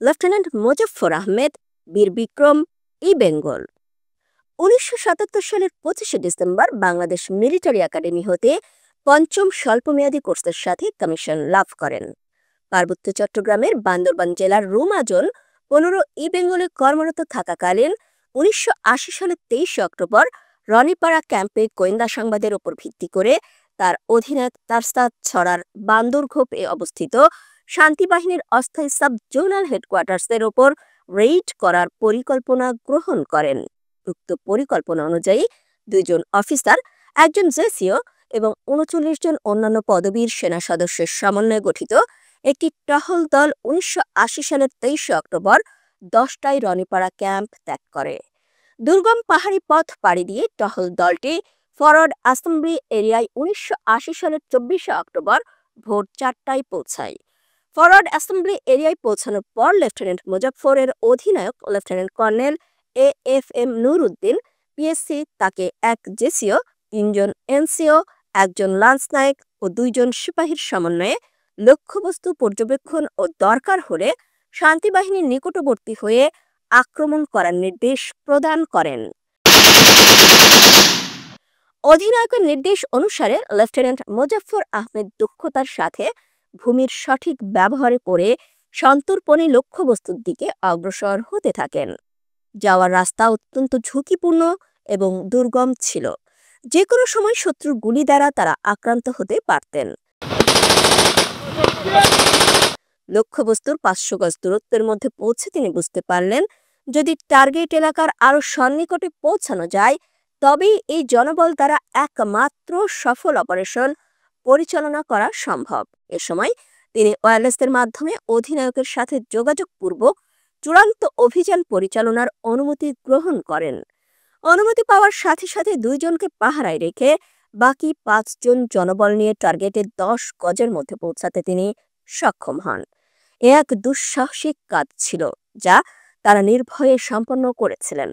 Lieutenant Mozaffar Ahmed, বীর বিক্রম, ই বেঙ্গল। ১৯৭৭ সালের ২৫শে ডিসেম্বর বাংলাদেশ মিলিটারি একাডেমি হতে পঞ্চম স্বল্পমেয়াদী কোর্সের সাথে কমিশন লাভ করেন। পার্বত্য চট্টগ্রামের বান্দরবান জেলার রুমাজন ১৫ ই বেঙ্গলে কর্মরত থাকাকালীন ১৯৮০ সালের ২৩ অক্টোবর রনিপাড়া ক্যাম্পে গোয়েন্দা সংবাদের ওপর ভিত্তি করে তার অধীনে তারসাদ ছড়ার বান্দরঘোপে অবস্থিত শান্তিবাহিনীর অস্থায়ী সাব জোনাল হেডকোয়ার্টার্সের ওপর রেইড করার পরিকল্পনা গ্রহণ করেন। উক্ত পরিকল্পনা অনুযায়ী ২ জন অফিসার, ১ জন জেসিও এবং ৩৯ জন অন্যান্য পদবীর সেনা সদস্যের সমন্বয়ে গঠিত একটি টহল দল ১৯৮০ সালের ২৩ অক্টোবর ১০টায় রনিপাড়া ক্যাম্প ত্যাগ করে। দুর্গম পাহাড়ি পথ পাড়ি দিয়ে টহল দলটি ফরওয়ার্ড অ্যাসেম্বলি এরিয়ায় ১৯৮০ সালের ২৪শে অক্টোবর ভোর ৪টায় পৌঁছায়। ফরওয়ার্ড অ্যাসেম্বলি এরিয়ায় পৌঁছানোর পর লেফটেন্যান্ট মুজাফফরের অধিনায়ক লেফটেন্যান্ট কর্নেল AFM নূর উদ্দিন পিএসসি তাকে ১ জেসিও, ৩ জন এনসিও, ১ জন লান্স নায়েক ও ২ জন সিপাহীর সমন্বয়ে লক্ষ্যবস্তু পর্যবেক্ষণ ও দরকার হলে শান্তিবাহিনীর নিকটবর্তী হয়ে আক্রমণ করার নির্দেশ প্রদান করেন। অধিনায়কের নির্দেশ অনুসারে লেফটেন্যান্ট মোজাফফর আহমেদ দক্ষতার সাথে ভূমির সঠিক ব্যবহার করে সন্তর্পণে লক্ষ্যবস্তুর দিকে অগ্রসর হতে থাকেন। যাওয়ার রাস্তা অত্যন্ত ঝুঁকিপূর্ণ এবং দুর্গম ছিল। যে কোনো সময় শত্রুর গুলি দ্বারা তারা আক্রান্ত হতে পারতেন। লক্ষ্যবস্তুর ৫০০ গজ দূরত্বের মধ্যে পৌঁছে তিনি বুঝতে পারলেন, যদি টার্গেট এলাকার আরও সন্নিকটে পৌঁছানো যায় তবেই এই জনবল দ্বারা একমাত্র সফল অপারেশন পরিচালনা করা সম্ভব। এ সময় তিনি ওয়্যারলেসের মাধ্যমে অধিনায়কের সাথে যোগাযোগপূর্বক চূড়ান্ত অভিযান পরিচালনার অনুমতি গ্রহণ করেন। অনুমতি পাওয়ার সাথে সাথে ২ জনকে পাহারায় রেখে বাকি ৫ জন জনবল নিয়ে টার্গেটের ১০ গজের মধ্যে পৌঁছাতে তিনি সক্ষম হন। এ এক দুঃসাহসিক কাজ ছিল যা তারা নির্ভয়ে সম্পন্ন করেছিলেন।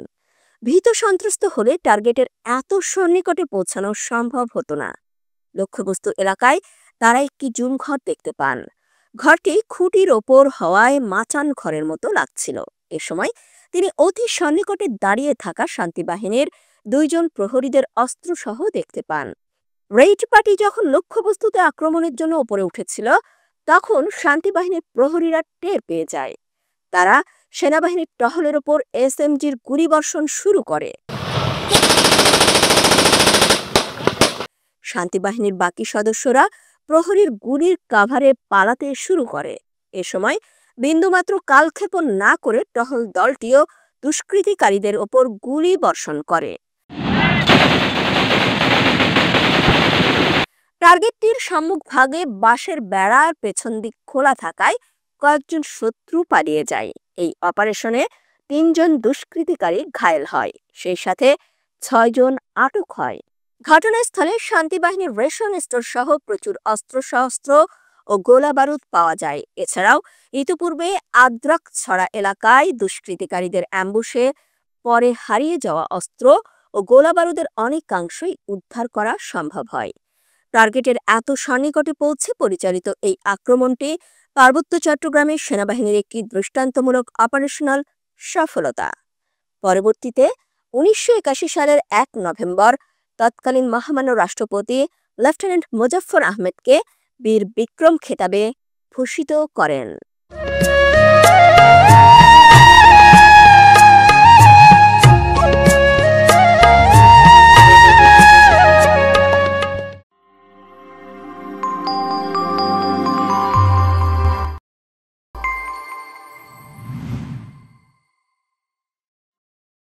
ভীত সন্ত্রস্ত হলে টার্গেটের এত সন্নিকটে পৌঁছানো সম্ভব হতো না। লক্ষ্যবস্তু এলাকায় তারা একটি জুম ঘর দেখতে পান। ঘরটি খুঁটির ওপর হওয়ায় মাচান ঘরের মতো লাগছিল। এ সময় তিনি অতি সন্নিকটে দাঁড়িয়ে থাকা শান্তিবাহিনীর ২ জন প্রহরীদের অস্ত্রসহ দেখতে পান। রেইড পার্টি যখন লক্ষ্যবস্তুতে আক্রমণের জন্য উপরে উঠেছিল তখন শান্তিবাহিনীর প্রহরীরা টের পেয়ে যায়। তারা সেনাবাহিনীর টহলের ওপর SMG'র গুলিবর্ষণ শুরু করে। শান্তিবাহিনীর বাকি সদস্যরা প্রহরীর গুলির কাভারে পালাতে শুরু করে। এ সময় বিন্দুমাত্র কালক্ষেপণ না করে টহল দলটিও দুষ্কৃতিকারীদের ওপর গুলি বর্ষণ করে। টার্গেটটির সম্মুখভাগে বাঁশের বেড়ার পেছন দিক খোলা থাকায় কয়েকজন শত্রু পালিয়ে যায়। এই অপারেশনে ৩ জন দুষ্কৃতিকারী ঘায়েল হয়, সেই সাথে ৬ জন আটক হয়। ঘটনাস্থলে শান্তিবাহিনীর রেশন স্টোর সহ প্রচুর অস্ত্রশস্ত্র ও গোলা বারুদ পাওয়া যায়। এছাড়াও ইতিপূর্বে আদ্রাক ছড়া এলাকায় দুষ্কৃতিকারীদের অ্যাম্বুশে পরে হারিয়ে যাওয়া অস্ত্র ও গোলা বারুদের অনেকাংশই উদ্ধার করা সম্ভব হয়। টার্গেটের এত সন্নিকটে পৌঁছে পরিচালিত এই আক্রমণটি পার্বত্য চট্টগ্রামের সেনাবাহিনীর একটি দৃষ্টান্তমূলক অপারেশনাল সফলতা। পরবর্তীতে ১৯৮১ সালের ১ নভেম্বর তৎকালীন মহামান্য রাষ্ট্রপতি লেফটেন্যান্ট মোজাফফর আহমেদকে বীর বিক্রম খেতাবে ভূষিত করেন।